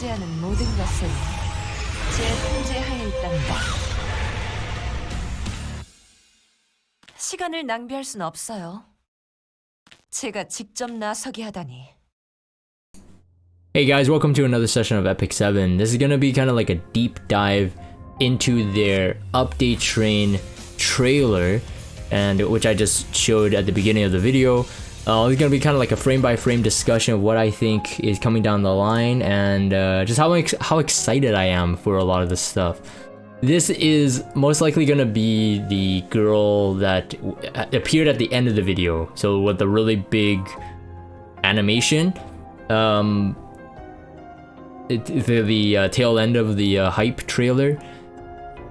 존재하는 모든 것은 제 통제하에 있답니다. 시간을 낭비할 순 없어요. 제가 직접 나서게 하다니. Hey guys, welcome to another session of Epic 7. This is gonna be kind of like a deep dive into their update train trailer, and which I just showed at the beginning of the video. It's gonna be kind of like a frame-by-frame discussion of what I think is coming down the line, and just how excited I am for a lot of this stuff. This is most likely gonna be the girl that appeared at the end of the video, so with the really big animation. The tail end of the hype trailer.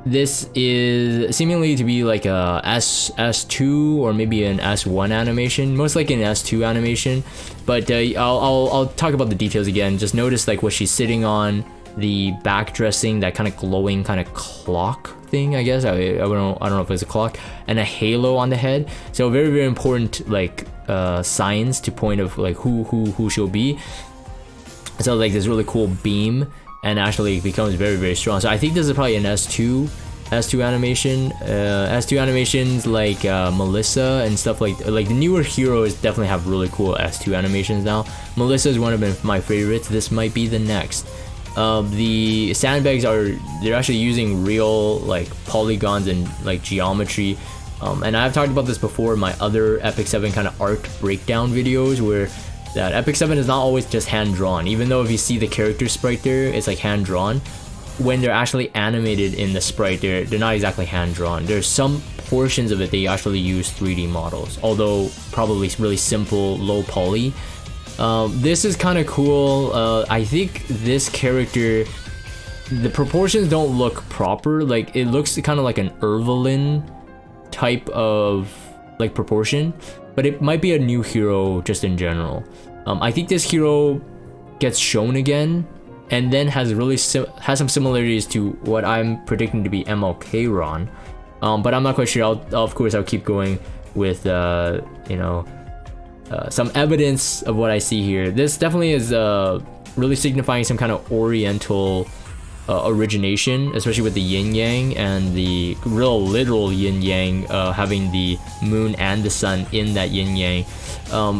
This is seemingly to be like a S2 or maybe an S1 animation, most like an S2 animation. But I'll talk about the details again. Just notice like what she's sitting on, the back dressing, that kind of glowing kind of clock thing. I guess I don't know if it's a clock, and a halo on the head. So very important like signs to point of like who she'll be. So like this really cool beam, and actually it becomes very strong. So I think this is probably an S2 animation. S2 animations like Melissa and stuff like the newer heroes definitely have really cool S2 animations now. Melissa is one of my favorites. This might be the next. The sandbags they're actually using real like polygons and like geometry. And I've talked about this before in my other Epic 7 kind of art breakdown videos, where that Epic 7 is not always just hand-drawn. Even though if you see the character sprite there, it's like hand-drawn, when they're actually animated in the sprite, they're not exactly hand-drawn. There's some portions of it they actually use 3D models, although probably really simple, low poly. This is kind of cool. I think this character, the proportions don't look proper. Like it looks kind of like an Evelyn type of like proportion, but it might be a new hero just in general. I think this hero gets shown again, and then has some similarities to what I'm predicting to be MLK Ron, but I'm not quite sure. Of course I'll keep going with some evidence of what I see here. This definitely is really signifying some kind of oriental origination, especially with the yin yang and the real literal yin yang, having the moon and the sun in that yin yang.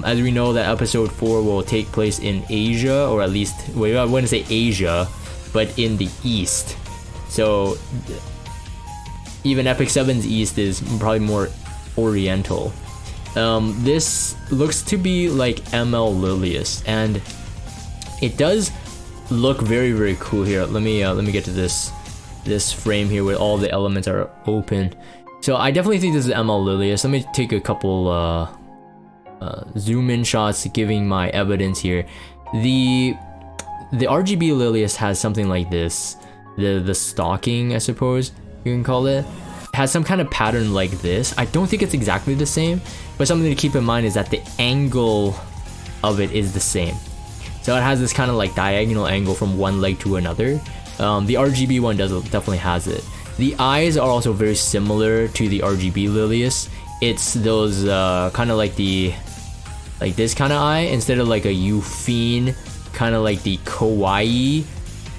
As we know, that episode 4 will take place in Asia, or at least, well, I wouldn't say Asia, but in the East. So even Epic 7's East is probably more oriental. This looks to be like ML Lilius, and it does look very cool here. Let me get to this frame here where all the elements are open. So I definitely think this is ML Lilius. Let me take a couple zoom in shots giving my evidence here. The RGB Lilius has something like this. The stocking, I suppose you can call it, has some kind of pattern like this. I don't think it's exactly the same, but something to keep in mind is that the angle of it is the same. So it has this kind of like diagonal angle from one leg to another. The RGB one definitely has it. The eyes are also very similar to the RGB Lilius. It's those kind of like this kind of eye, instead of like a Yufine, kind of like the kawaii,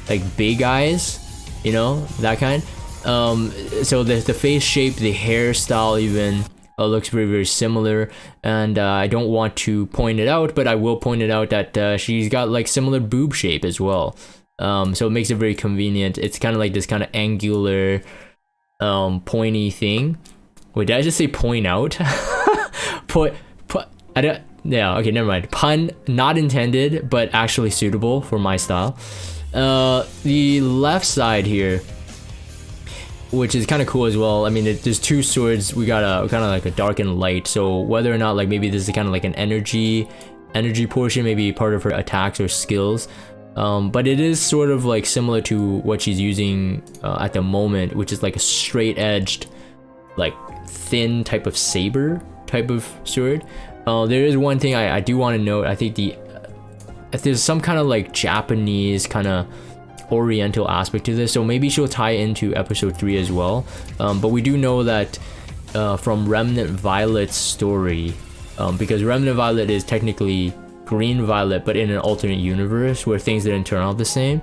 like big eyes, you know, that kind. So the face shape, the hairstyle even looks very similar, and I don't want to point it out, but I will point it out that she's got like similar boob shape as well. So it makes it very convenient. It's kind of like this kind of angular pointy thing. Wait, did I just say point out? Yeah, okay, never mind. Pun not intended, but actually suitable for my style. The left side here, which is kind of cool as well. I mean, there's two swords. We got a kind of like a dark and light. So whether or not like maybe this is kind of like an energy portion, maybe part of her attacks or skills. But it is sort of like similar to what she's using at the moment, which is like a straight edged, like thin type of saber type of sword. There is one thing I do want to note. I think if there's some kind of like Japanese kind of oriental aspect to this, so maybe she'll tie into episode 3 as well. But we do know that from Remnant Violet's story, because Remnant Violet is technically Green Violet, but in an alternate universe where things didn't turn out the same,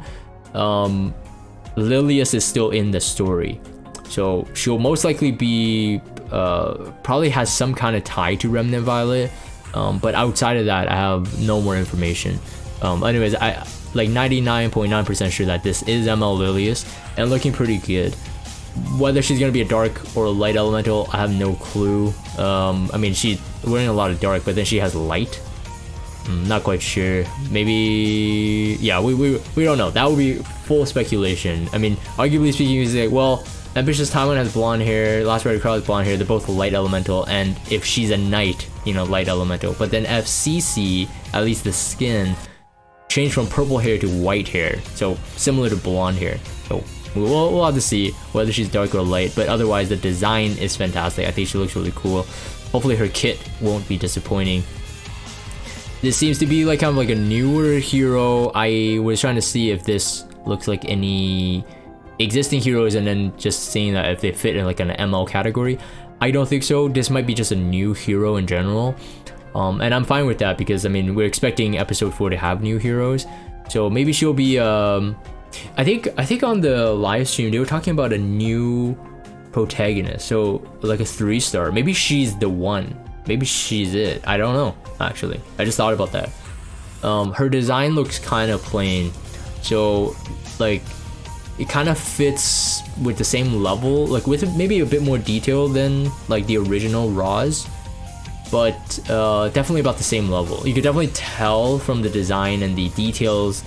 Lilius is still in the story. So she'll most likely be, probably has some kind of tie to Remnant Violet. But outside of that, I have no more information. Anyways, I like 99.9% sure that this is ML Lilius and looking pretty good. Whether she's gonna be a dark or a light elemental, I have no clue. I mean, she's wearing a lot of dark, but then she has light. Not quite sure. Maybe, yeah, we don't know. That would be full speculation. I mean, arguably speaking, you say, well, Ambitious Taiwan has blonde hair, Last Rider Crow has blonde hair, they're both light elemental, and if she's a knight, you know, light elemental. But then FCC, at least the skin, changed from purple hair to white hair, so similar to blonde hair. So we'll have to see whether she's dark or light, but otherwise the design is fantastic. I think she looks really cool. Hopefully her kit won't be disappointing. This seems to be like kind of like a newer hero. I was trying to see if this looks like any existing heroes and then just seeing that if they fit in like an ML category. I don't think so. This might be just a new hero in general. And I'm fine with that because I mean we're expecting episode 4 to have new heroes. So maybe she'll be I think on the live stream they were talking about a new protagonist. So like a 3-star. Maybe she's the one. Maybe she's it. I don't know, actually. I just thought about that. Her design looks kind of plain. So, like, it kind of fits with the same level. Like, with maybe a bit more detail than, like, the original Raws. But, definitely about the same level. You could definitely tell from the design and the details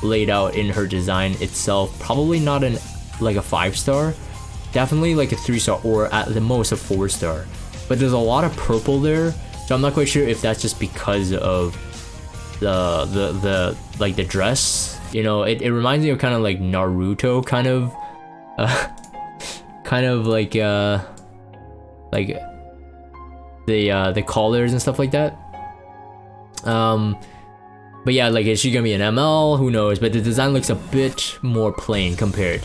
laid out in her design itself. Probably not like a 5-star. Definitely like a 3-star or at the most a 4-star. But there's a lot of purple there, so I'm not quite sure if that's just because of the like the dress. You know, it reminds me of kind of like Naruto kind of like the collars and stuff like that. But yeah, like is she gonna be an ML? Who knows? But the design looks a bit more plain compared.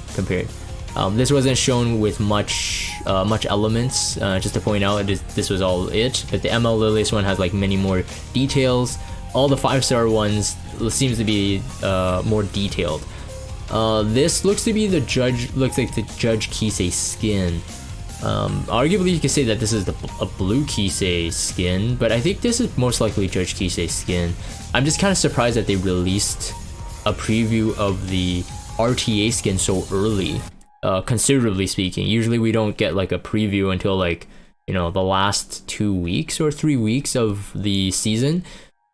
This wasn't shown with much elements, just to point out this was all it, but the ML Lilius one has like many more details. All the 5-star ones seems to be more detailed. This looks to be the Judge Kisei skin. Arguably you could say that this is a blue Kisei skin, but I think this is most likely Judge Kisei skin. I'm just kind of surprised that they released a preview of the RTA skin so early. Conservatively speaking, usually we don't get like a preview until like, you know, the last 2 weeks or 3 weeks of the season,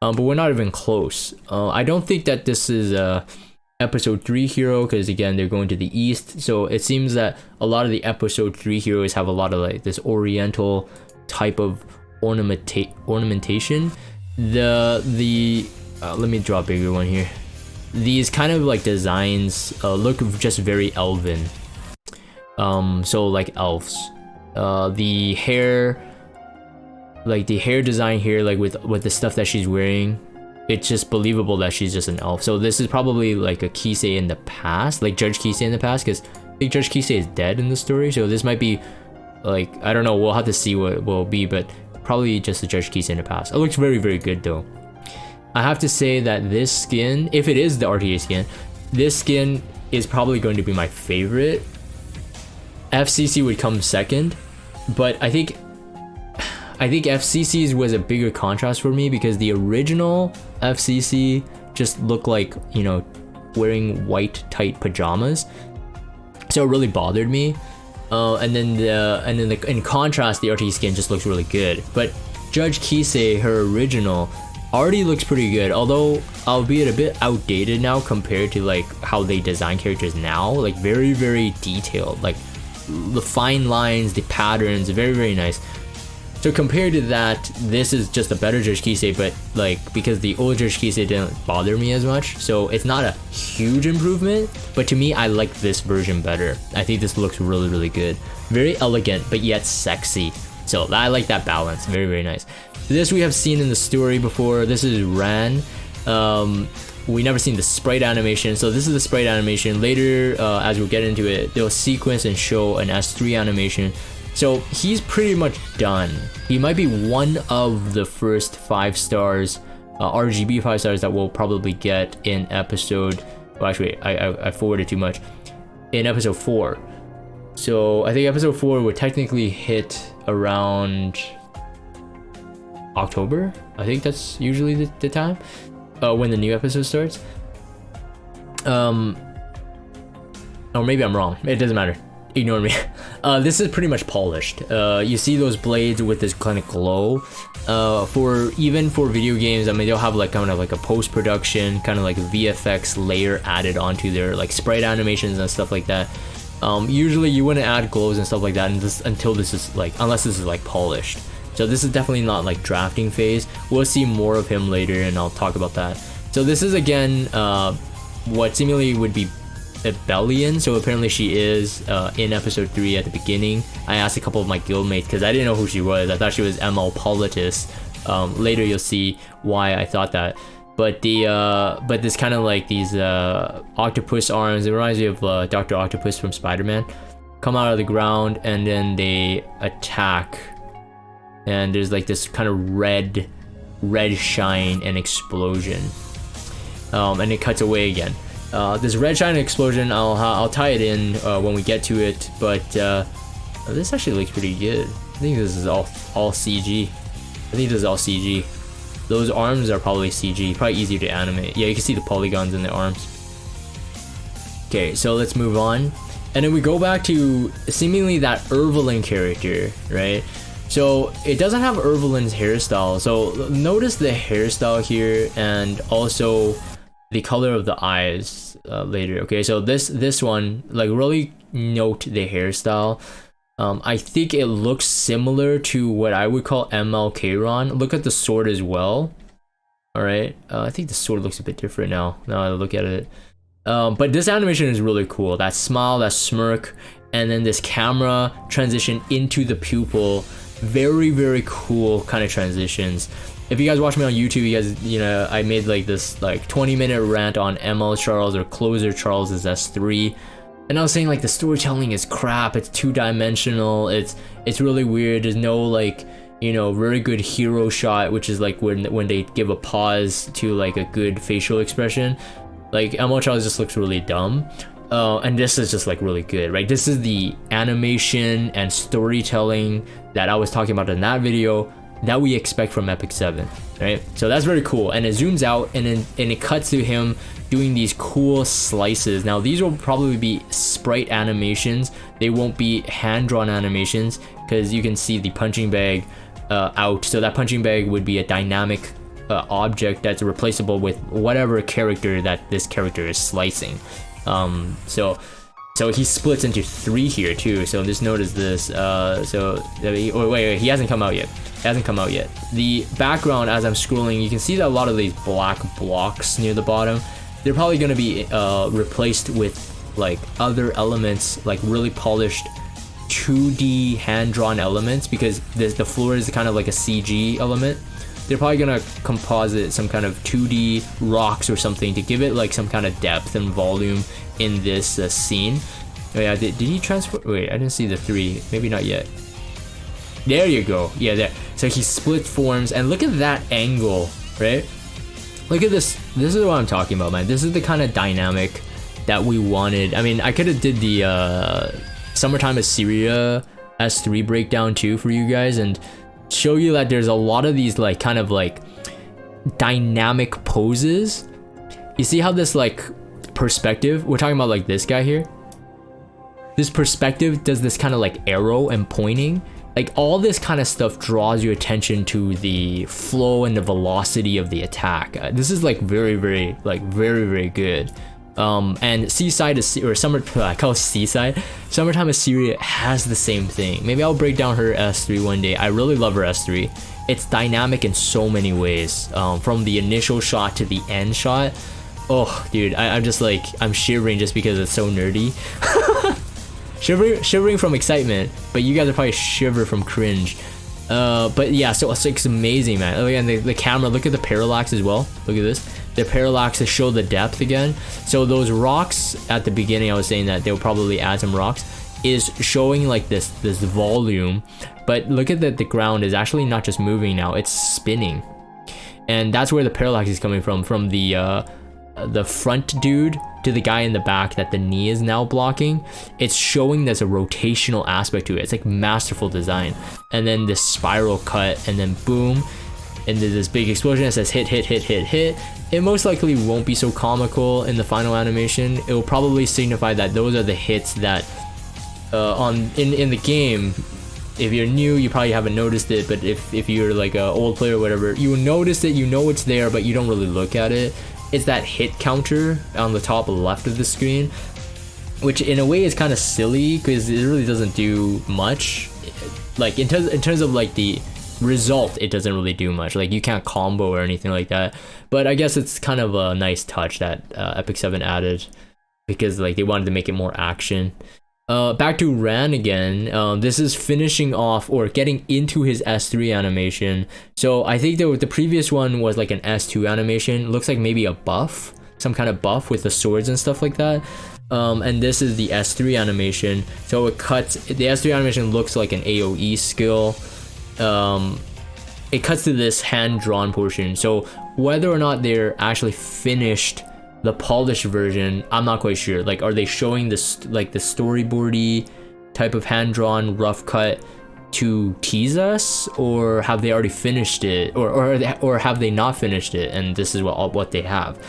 but we're not even close. I don't think that this is a episode 3 hero because again they're going to the east, so it seems that a lot of the episode 3 heroes have a lot of like this oriental type of ornamentation. Let me draw a bigger one here. These kind of like designs look just very elven. So like elves. The hair design here, like with the stuff that she's wearing, it's just believable that she's just an elf. So this is probably like a Kisei in the past, like Judge Kisei in the past, because I think Judge Kisei is dead in the story. So this might be like, I don't know, we'll have to see what it will be, but probably just a Judge Kisei in the past. It looks very, very good though. I have to say that this skin, if it is the RTA skin, this skin is probably going to be my favorite. FCC would come second, but I think FCC's was a bigger contrast for me because the original FCC just looked like, you know, wearing white tight pajamas, so it really bothered me. And then in contrast, the RTA skin just looks really good. But Judge Kisei, her original, already looks pretty good, although albeit a bit outdated now compared to like how they design characters now. Like very, very detailed, like the fine lines, the patterns, very, very nice. So compared to that, this is just a better Judge Kisei, but like because the old Judge Kisei didn't bother me as much, so it's not a huge improvement, but to me I like this version better. I think this looks really, really good. Very elegant but yet sexy. So I like that balance. Very, very nice. This we have seen in the story before. This is Ran. We never seen the sprite animation, so this is the sprite animation. Later, as we'll get into it, they'll sequence and show an S3 animation. So he's pretty much done. He might be one of the first 5 stars RGB 5 stars that we'll probably get in episode. Well, actually, I forwarded too much. In episode 4. So I think episode 4 would technically hit around October. I think that's usually the time when the new episode starts. Or maybe I'm wrong. It doesn't matter. Ignore me. This is pretty much polished. You see those blades with this kind of glow. Even for video games, I mean, they'll have like kind of like a post-production kind of like VFX layer added onto their like sprite animations and stuff like that. Usually you wouldn't add glows and stuff like that until this is like, unless this is like polished. So this is definitely not like drafting phase. We'll see more of him later and I'll talk about that. So this is again what seemingly would be a Bellian. So apparently she is in episode 3 at the beginning. I asked a couple of my guildmates because I didn't know who she was. I thought she was ML Politis. Later you'll see why I thought that. But but this kind of like these octopus arms, it reminds me of Dr. Octopus from Spider-Man, come out of the ground and then they attack, and there's like this kind of red shine and explosion, and it cuts away again. This red shine and explosion, I'll tie it in when we get to it, but this actually looks pretty good. I think this is all CG. I think this is all CG. Those arms are probably CG, probably easier to animate. Yeah, you can see the polygons in the arms. Okay, so let's move on. And then we go back to seemingly that Irvelin character, right? So it doesn't have Irvelin's hairstyle. So notice the hairstyle here and also the color of the eyes later. Okay, so this one, like really note the hairstyle. I think it looks similar to what I would call ML Kayron. Look at the sword as well. All right, I think the sword looks a bit different now I look at it. But this animation is really cool. That smile, that smirk, and then this camera transition into the pupil. Very, very cool kind of transitions. If you guys watch me on YouTube, you guys, you know, I made like this like 20-minute rant on ML Charles or Closer Charles's S3. And I was saying like the storytelling is crap, it's two-dimensional, it's really weird, there's no like, you know, very good hero shot, which is like when they give a pause to like a good facial expression. Like ML Charles just looks really dumb. And this is just like really good, right? This is the animation and storytelling that I was talking about in that video that we expect from Epic 7, right? So that's very cool. And it zooms out and it cuts to him doing these cool slices. Now these will probably be sprite animations. They won't be hand-drawn animations because you can see the punching bag out. So that punching bag would be a dynamic object that's replaceable with whatever character that this character is slicing. So he splits into 3 here too. So just notice this. Wait, he hasn't come out yet. The background, as I'm scrolling, you can see that a lot of these black blocks near the bottom, they're probably going to be replaced with like other elements, like really polished 2D hand-drawn elements, because the floor is kind of like a CG element. They're probably gonna composite some kind of 2D rocks or something to give it like some kind of depth and volume in this scene. Oh yeah, did he transfer? Wait, I didn't see the 3. Maybe not yet. There you go. Yeah, there. So he split forms, and look at that angle, right? Look at this. This is what I'm talking about, man. This is the kind of dynamic that we wanted. I mean, I could have did the Summertime Assyria S3 breakdown too for you guys, and show you that there's a lot of these like kind of like dynamic poses. You see how this like perspective, we're talking about like this guy here, this perspective does this kind of like arrow and pointing, like all this kind of stuff draws your attention to the flow and the velocity of the attack. This is like very good. And Seaside or I call it Seaside. Summertime Assyria has the same thing. Maybe I'll break down her S3 one day. I really love her S3. It's dynamic in so many ways. From the initial shot to the end shot. Oh, dude, I'm just like, I'm shivering just because it's so nerdy. shivering from excitement, but you guys are probably shiver from cringe. But yeah, so it's amazing, man. Again, the camera, look at the parallax as well. Look at this. The parallax to show the depth again. So those rocks at the beginning, I was saying that they'll probably add some rocks, is showing like this volume. But look at that, the ground is actually not just moving now, it's spinning. and that's where the parallax is coming from the front dude to the guy in the back that the knee is now blocking. It's showing there's a rotational aspect to it. It's like masterful design. And then this spiral cut, and then boom, and there's this big explosion that says hit, hit, hit, hit, hit. It most likely won't be so comical in the final animation. It will probably signify that those are the hits that in the game. If you're new, you probably haven't noticed it, but if you're like an old player or whatever, you will notice it, you know it's there, but you don't really look at it. It's that hit counter on the top left of the screen, which in a way is kind of silly because it really doesn't do much. Like in terms of like the result, it doesn't really do much. Like you can't combo or anything like that. But I guess it's kind of a nice touch that Epic 7 added because like they wanted to make it more action. Back to Ran again. This is finishing off or getting into his S3 animation. So I think the previous one was like an S2 animation. Looks like maybe a buff, some kind of buff with the swords and stuff like that. And this is the S3 animation. So it cuts. The S3 animation looks like an AOE skill. It cuts to this hand-drawn portion. So whether or not they're actually finished the polished version, I'm not quite sure. Like, are they showing this like the storyboardy type of hand-drawn rough cut to tease us, or have they already finished it, or have they not finished it and this is what they have?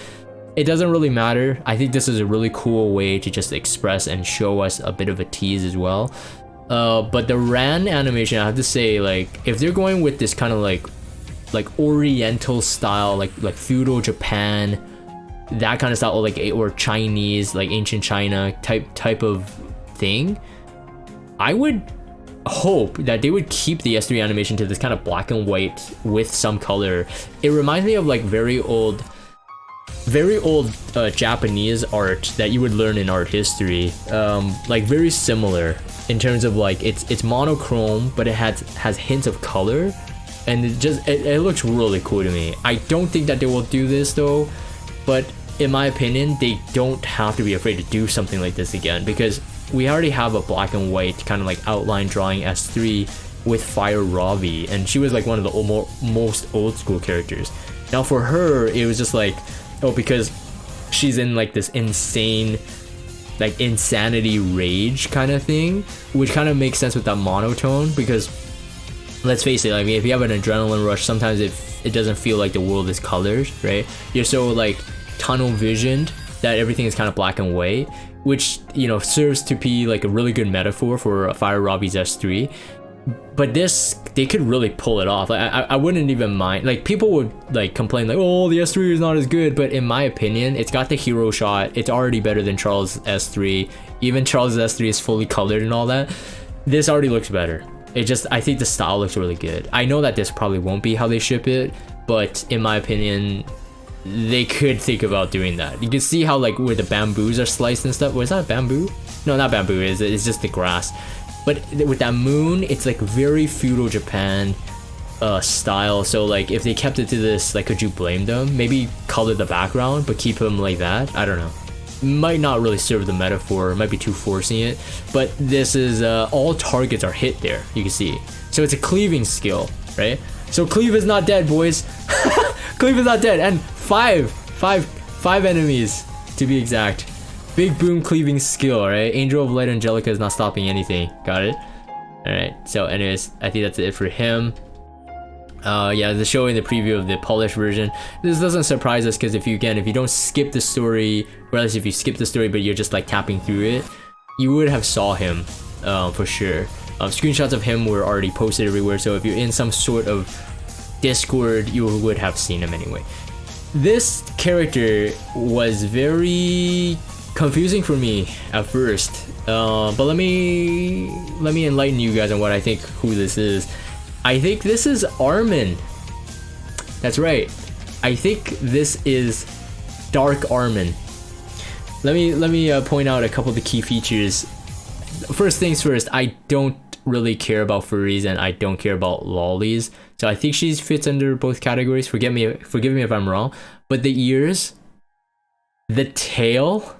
It doesn't really matter. I think this is a really cool way to just express and show us a bit of a tease as well. But the Ran animation, I have to say, like if they're going with this kind of like Oriental style, like feudal Japan, that kind of style, or Chinese, like ancient China type of thing, I would hope that they would keep the S3 animation to this kind of black and white with some color. It reminds me of like very old Japanese art that you would learn in art history, like very similar in terms of like it's monochrome, but it has hints of color, and it looks really cool to me. I don't think that they will do this though, but in my opinion, they don't have to be afraid to do something like this again, because we already have a black and white kind of like outline drawing S3 with Fire Robbie, and she was like one of the most old school characters. Now for her, it was just like, oh, because she's in like this insane, like insanity rage kind of thing, which kind of makes sense with that monotone, because let's face it, I mean, if you have an adrenaline rush, sometimes it doesn't feel like the world is colored, right? You're so like tunnel visioned that everything is kind of black and white, which, you know, serves to be like a really good metaphor for Fire Robbie's S3. But this, they could really pull it off. Like, I wouldn't even mind. Like, people would like complain like, oh, the S3 is not as good, but in my opinion, it's got the hero shot. It's already better than Charles' S3. Even Charles' S3 is fully colored and all that. This already looks better. I think the style looks really good. I know that this probably won't be how they ship it, but in my opinion, they could think about doing that. You can see how like where the bamboos are sliced and stuff. Was that bamboo? No, not bamboo. It's just the grass. But with that moon, it's like very feudal Japan style. So like if they kept it to this, like, could you blame them? Maybe color the background, but keep them like that. I don't know. Might not really serve the metaphor. It might be too forcing it. But this is all targets are hit there. You can see. So it's a cleaving skill, right? So Cleave is not dead, boys. Cleave is not dead, and five enemies to be exact. Big boom cleaving skill, right? Angel of Light Angelica is not stopping anything. Got it? Alright, so anyways, I think that's it for him. Yeah, they're showing the preview of the polished version. This doesn't surprise us because if you don't skip the story, regardless if you skip the story but you're just like tapping through it, you would have saw him for sure. Screenshots of him were already posted everywhere, so if you're in some sort of Discord, you would have seen him anyway. This character was very confusing for me at first, but let me enlighten you guys on what I think who this is. I think this is Armin. That's right. I think this is Dark Armin. Let me point out a couple of the key features. First things first, I don't really care about furries and I don't care about lollies, so I think she fits under both categories. Forgive me if I'm wrong, but the ears, the tail,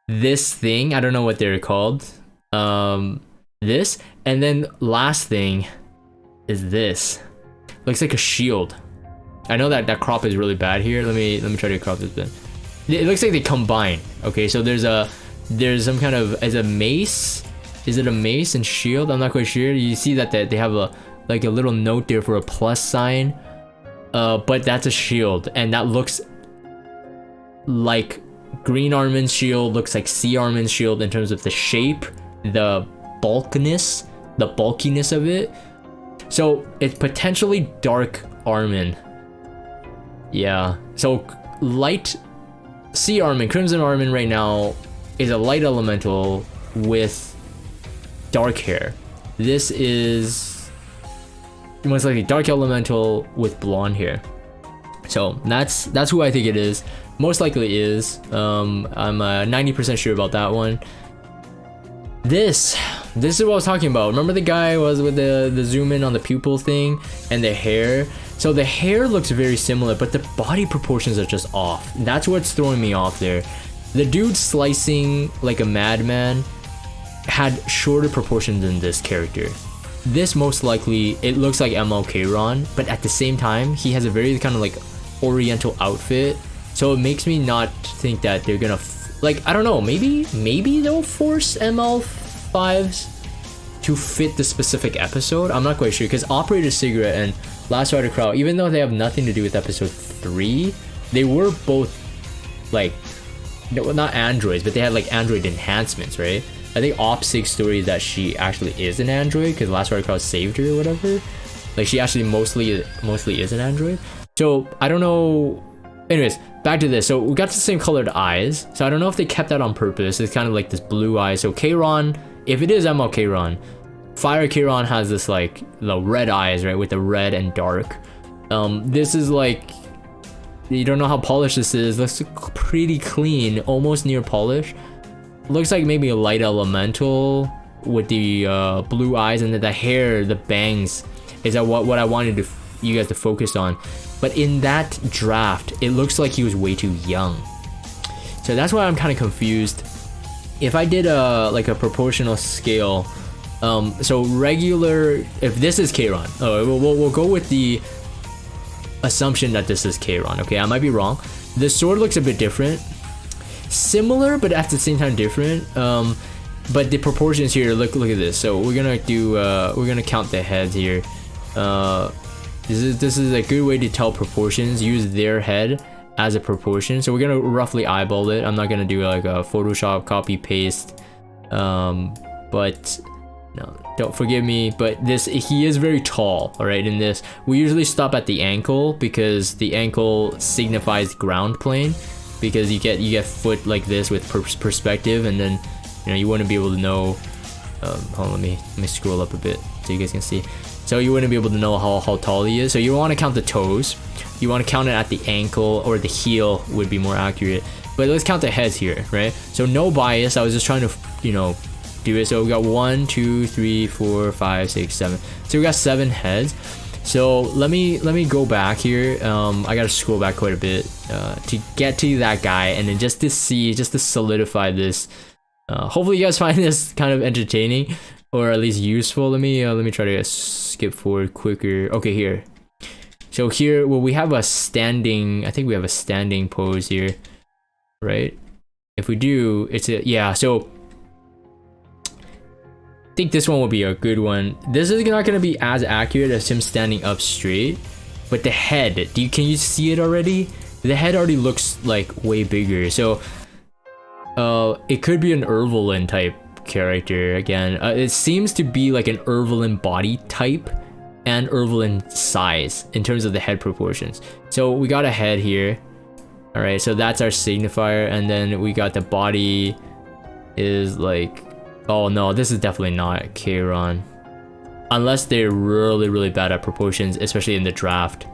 this thing, I don't know what they're called, this, and then last thing is this. Looks like a shield. I know that that crop is really bad here. Let me try to crop this bit. It looks like they combine. Okay, so there's some kind of, as a mace. Is it a mace and shield? I'm not quite sure. You see that they have a like a little note there for a plus sign. But that's a shield, and that looks like Green Armin's shield, looks like Sea Armin's shield in terms of the shape, the bulkiness of it. So it's potentially Dark Armin. Yeah. So light Sea Armin, Crimson Armin right now is a light elemental with dark hair. This is most likely dark elemental with blonde hair. So that's who I think it is. Most likely is. I'm 90% sure about that one. This is what I was talking about. Remember the guy was with the zoom in on the pupil thing and the hair? So the hair looks very similar, but the body proportions are just off. That's what's throwing me off there. The dude slicing like a madman had shorter proportions than this character. This most likely, it looks like MLK Ron, but at the same time, he has a very kind of like oriental outfit. So it makes me not think that they're gonna, like, I don't know, maybe they'll force ML5s to fit the specific episode. I'm not quite sure, because Operator Cigarette and Last Rider Crowd, even though they have nothing to do with episode 3, they were both like, not androids, but they had like android enhancements, right? I think Op 6 story is that she actually is an android because Last Rider Crowd saved her or whatever. Like she actually mostly is an android. So I don't know. Anyways, back to this. So we got the same colored eyes. So I don't know if they kept that on purpose. It's kind of like this blue eye. So Kron, if it is ML Kron, Fire Kron has this like the red eyes, right, with the red and dark. This is like, you don't know how polished this is. Looks pretty clean, almost near polish. Looks like maybe a light elemental with the blue eyes, and then the hair, the bangs, is that what I wanted you guys to focus on. But in that draft, it looks like he was way too young. So that's why I'm kind of confused. If I did like a proportional scale, so regular, if this is Kron, we'll go with the assumption that this is Kron. Okay, I might be wrong. The sword looks a bit different. Similar, but at the same time different. But the proportions here, look at this. So we're gonna do we're gonna count the heads here. This is a good way to tell proportions. Use their head as a proportion. So we're gonna roughly eyeball it. I'm not gonna do like a Photoshop copy paste. But no, don't forgive me. But he is very tall. All right, in this we usually stop at the ankle because the ankle signifies ground plane. Because you get foot like this with perspective, and then you wouldn't be able to know. Hold on, let me scroll up a bit so you guys can see. So you wouldn't be able to know how tall he is. So you want to count the toes. You want to count it at the ankle, or the heel would be more accurate. But let's count the heads here, right? So no bias. I was just trying to do it. So we got 1, 2, 3, 4, 5, 6, 7. So we got 7 heads. So let me go back here. I gotta scroll back quite a bit to get to that guy, and then just to solidify this. Hopefully you guys find this kind of entertaining or at least useful. Let me try to skip forward quicker. Okay, here. So here, well, we have a standing. I think we have a standing pose here, right? If we do, it's a So I think this one will be a good one. This is not going to be as accurate as him standing up straight, but the head, can you see it already? The head already looks like way bigger. So it could be an Ervelyn type character again. It seems to be like an Ervelyn body type and Ervelyn size in terms of the head proportions. So we got a head here. All right, so that's our signifier, and then we got the body is like, oh no, this is definitely not Kron. Unless they're really bad at proportions, especially in the draft.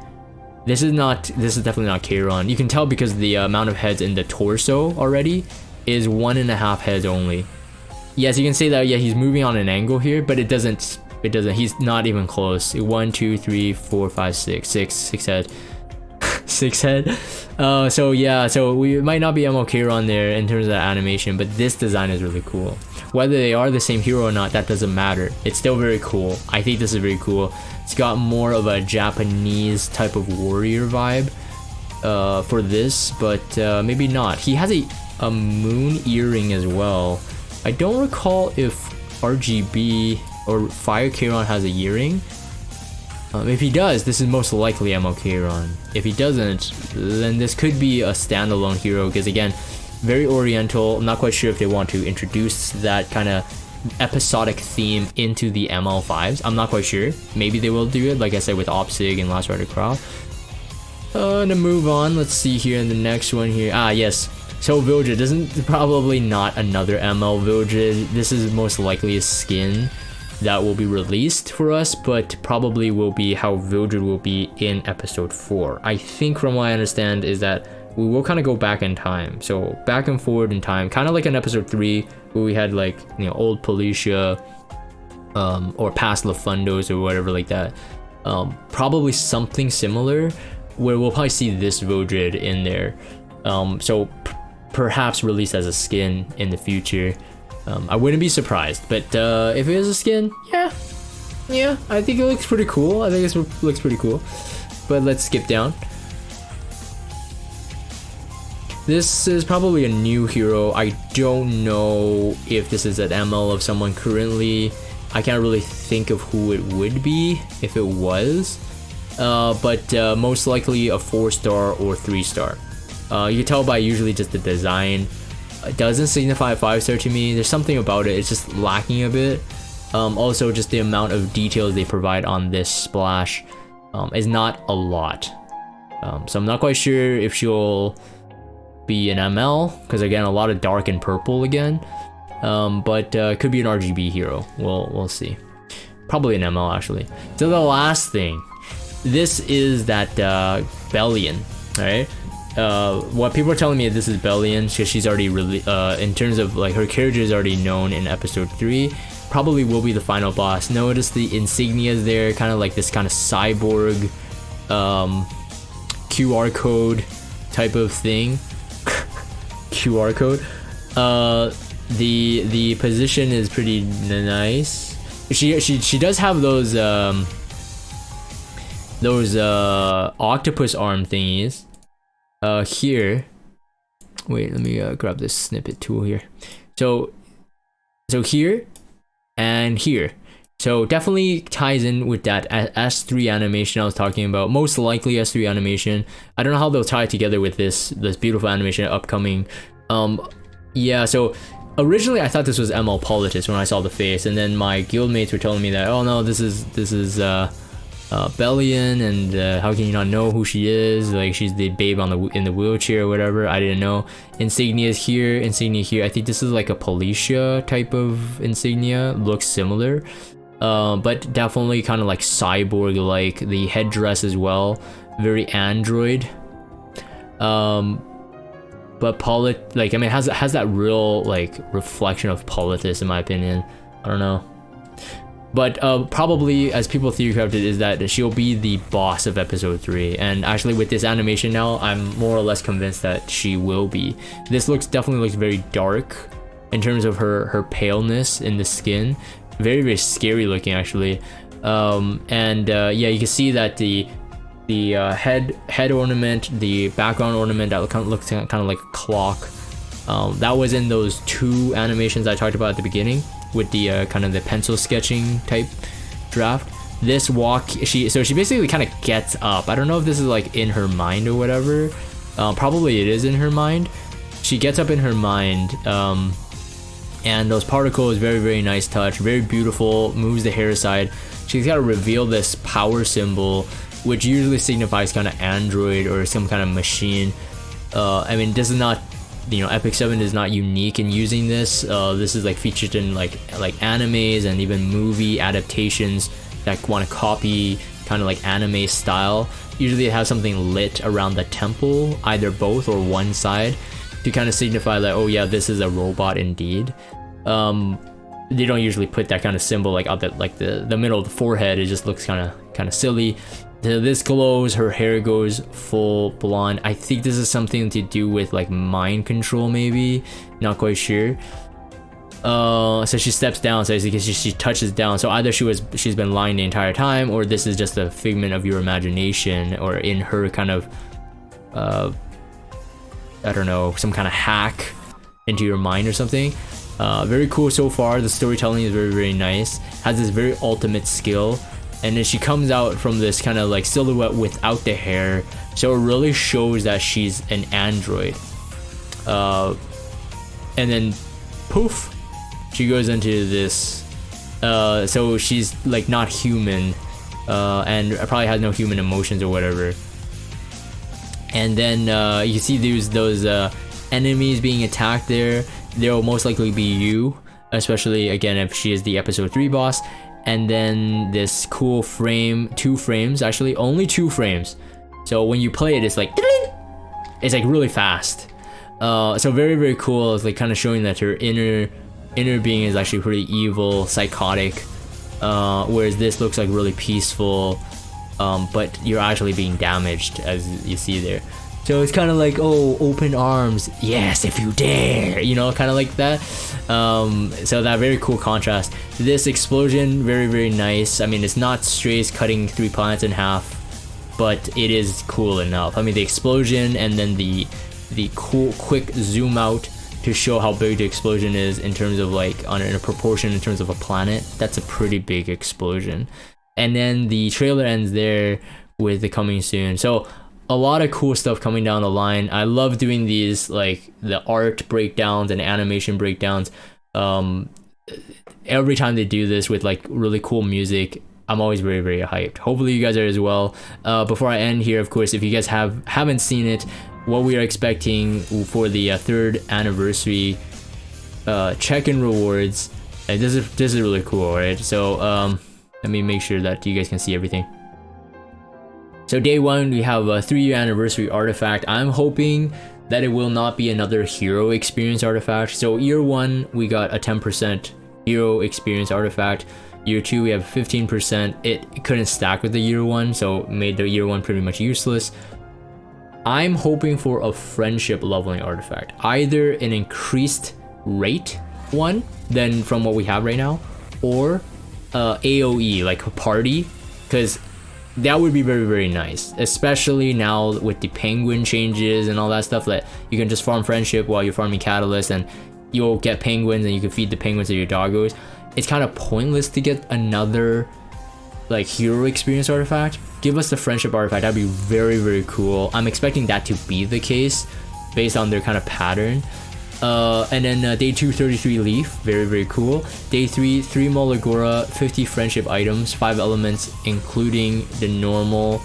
This is definitely not Kron. You can tell because the amount of heads in the torso already is 1.5 heads only. Yes, you can say that, yeah, he's moving on an angle here, but it doesn't, he's not even close. 1, 2, 3, 4, 5, 6 head. 6 head. So yeah, so we might not be MLK on there in terms of the animation, but this design is really cool. whether they are the same hero or not, that doesn't matter. It's still very cool. I think this is very cool. It's got more of a Japanese type of warrior vibe for this, but maybe not. He has a moon earring as well. I don't recall if RGB or Fire Kairon has a earring. If he does, this is most likely Ammo Kairon. If he doesn't, then this could be a standalone hero, because again, very oriental. I'm not quite sure if they want to introduce that kind of episodic theme into the ML5s. I'm not quite sure. Maybe they will do it, like I said, with Opsig and Last Rider Croft. To move on, let's see here in the next one here. Ah, yes. So Vildred, this is probably not another ML Vildred. This is most likely a skin that will be released for us, but probably will be how Vildred will be in episode 4. I think from what I understand is that we will kind of go back in time. So back and forward in time, kind of like in episode 3 where we had like, you know, old Policia or past Lafundos or whatever like that. Probably something similar where we'll probably see this Vildred in there. So perhaps released as a skin in the future. I wouldn't be surprised, but if it is a skin, yeah, I think it looks pretty cool. I think it looks pretty cool. But let's skip down. This is probably a new hero. I don't know if this is an ML of someone currently. I can't really think of who it would be if it was. But most likely a 4-star or 3-star. You can tell by usually just the design. It doesn't signify a 5-star to me. There's something about it, it's just lacking a bit. Also just the amount of details they provide on this splash is not a lot. So I'm not quite sure if she'll be an ML, because again, a lot of dark and purple again. But could be an RGB hero. We'll see. Probably an ML actually. So the last thing, this is that Bellian, right? What people are telling me, this is Bellian, because she's already really in terms of like her character is already known in episode 3. Probably will be the final boss. Notice the insignias there, kind of like this kind of cyborg QR code type of thing. QR code. The position is pretty nice. She does have those octopus arm thingies. Here, wait, let me grab this snippet tool here. So here and here. So definitely ties in with that S3 animation I was talking about. Most likely S3 animation. I don't know how they'll tie it together with this beautiful animation upcoming. Yeah, so originally I thought this was ML Politis when I saw the face, and then my guildmates were telling me that, oh no, this is Bellian, and how can you not know who she is? Like, she's the babe in the wheelchair or whatever. I didn't know. Insignia here, insignia here. I think this is like a Policia type of insignia. Looks similar, but definitely kind of like cyborg, like the headdress as well. Very android. But like, I mean, has that real like reflection of Politis in my opinion. I don't know. But probably, as people theorized it, is that she'll be the boss of episode 3. And actually with this animation now, I'm more or less convinced that she will be. This definitely looks very dark in terms of her paleness in the skin. Very, very scary looking actually. Yeah, you can see that the head ornament, the background ornament that looks kind of like a clock. That was in those 2 animations I talked about at the beginning, with the kind of the pencil sketching type draft. This walk, she basically kind of gets up. I don't know if this is like in her mind or whatever. Probably it is in her mind. She gets up in her mind, and those particles, very, very nice touch, very beautiful, moves the hair aside. She's got to reveal this power symbol, which usually signifies kind of android or some kind of machine. I mean, this is not, you know, Epic 7 is not unique in using this. This is like featured in like animes and even movie adaptations that want to copy kind of like anime style. Usually it has something lit around the temple, either both or one side, to kind of signify that, oh yeah, this is a robot indeed. They don't usually put that kind of symbol like out the middle of the forehead. It just looks kind of silly. This glows, her hair goes full blonde. I think this is something to do with like mind control, maybe, not quite sure. So she steps down, so she touches down. So either she's been lying the entire time, or this is just a figment of your imagination, or in her kind of I don't know, some kind of hack into your mind or something. Very cool so far. The storytelling is very, very nice. Has this very ultimate skill, and then she comes out from this kind of like silhouette without the hair, so it really shows that she's an android. And then poof, she goes into this. So she's like not human, and probably has no human emotions or whatever. And then you see those enemies being attacked there. They'll most likely be you, especially again if she is the episode 3 boss. And then this cool frame, 2 frames, actually only 2 frames. So when you play it, it's like really fast. So very, very cool. It's like kind of showing that her inner being is actually pretty evil, psychotic, whereas this looks like really peaceful, but you're actually being damaged, as you see there. So it's kind of like, oh, open arms, yes, if you dare, you know, kind of like that. So that very cool contrast. This explosion, very, very nice. I mean, it's not Strays cutting 3 planets in half, but it is cool enough. I mean, the explosion and then the cool quick zoom out to show how big the explosion is in terms of like in a proportion in terms of a planet. That's a pretty big explosion. And then the trailer ends there with the coming soon. So a lot of cool stuff coming down the line. I love doing these, like the art breakdowns and animation breakdowns. Every time they do this with like really cool music, I'm always very, very hyped. Hopefully you guys are as well. Before I end here, of course, if you guys haven't seen it, what we are expecting for the 3rd anniversary check-in rewards. This is really cool, right? So let me make sure that you guys can see everything. So day 1, we have a 3-year anniversary artifact. I'm hoping that it will not be another hero experience artifact. So year 1, we got a 10% hero experience artifact. Year 2, we have 15%. It couldn't stack with the year 1, so made the year 1 pretty much useless. I'm hoping for a friendship leveling artifact, either an increased rate one than from what we have right now, or AoE, like a party, because that would be very, very nice, especially now with the penguin changes and all that stuff, that you can just farm friendship while you're farming catalyst, and you'll get penguins and you can feed the penguins to your doggos. It's kind of pointless to get another like hero experience artifact. Give us the friendship artifact. That'd be very, very cool. I'm expecting that to be the case based on their kind of pattern. And then day 2, 33 leaf, very, very cool. Day 3, 3 Molagora, 50 friendship items, 5 elements, including the normal.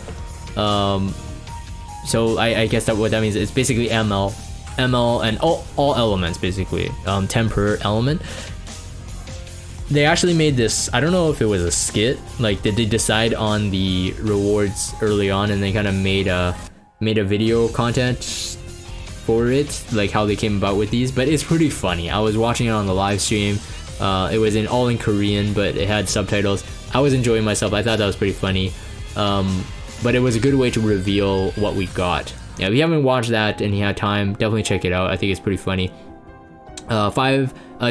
So I guess that what that means is basically ML, and all elements basically, 10 per element. They actually made this, I don't know if it was a skit, like did they decide on the rewards early on and they kind of made a video content for it, like how they came about with these, but it's pretty funny. I was watching it on the live stream. It was all in Korean, but it had subtitles. I was enjoying myself. I thought that was pretty funny. But it was a good way to reveal what we got. Yeah, if you haven't watched that and you had time, definitely check it out. I think it's pretty funny.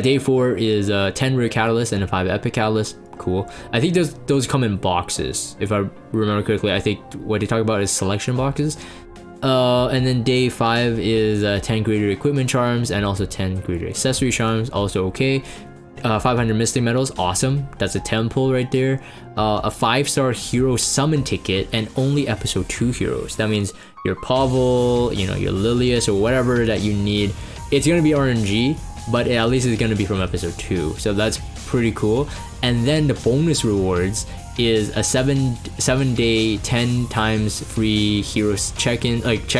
Day 4 is 10 rare catalysts and a 5 epic catalysts. Cool. I think those come in boxes, if I remember correctly. I think what they talk about is selection boxes. And then day 5 is 10 greater equipment charms and also 10 greater accessory charms, also okay. 500 mystic medals, awesome. That's a 10 pull right there. A 5-star hero summon ticket and only episode 2 heroes. That means your Pavel, you know, your Lilius or whatever that you need. It's gonna be RNG, but at least it's gonna be from episode 2. So that's pretty cool. And then the bonus rewards is a 7-day 10 times free heroes check-in, like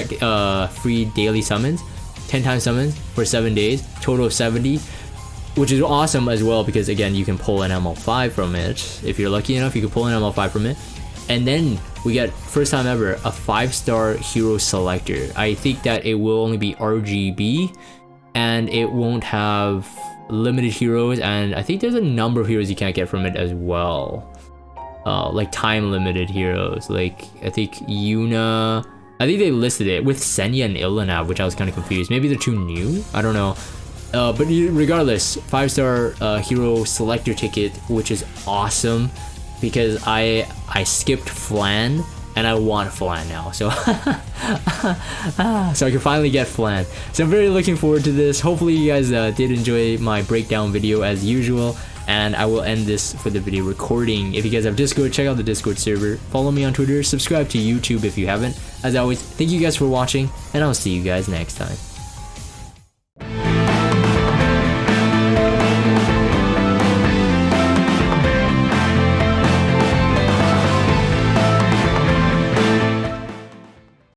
free daily summons, 10 times summons for 7 days, total of 70, which is awesome as well, because again you can pull an ML5 from it. If you're lucky enough, you can pull an ML5 from it. And then we get, first time ever, a 5-star hero selector. I think that it will only be RGB and it won't have limited heroes, and I think there's a number of heroes you can't get from it as well. Like time limited heroes, like I think Yuna, I think they listed it with Senya and Ilanav, which I was kind of confused. Maybe they're too new, I don't know. regardless, 5-star hero selector ticket, which is awesome because I skipped Flan and I want Flan now, so so I can finally get Flan. So I'm very looking forward to this. Hopefully you guys did enjoy my breakdown video as usual, and I will end this for the video recording. If you guys have Discord, check out the Discord server, follow me on Twitter, subscribe to YouTube if you haven't. As always, thank you guys for watching, and I'll see you guys next time.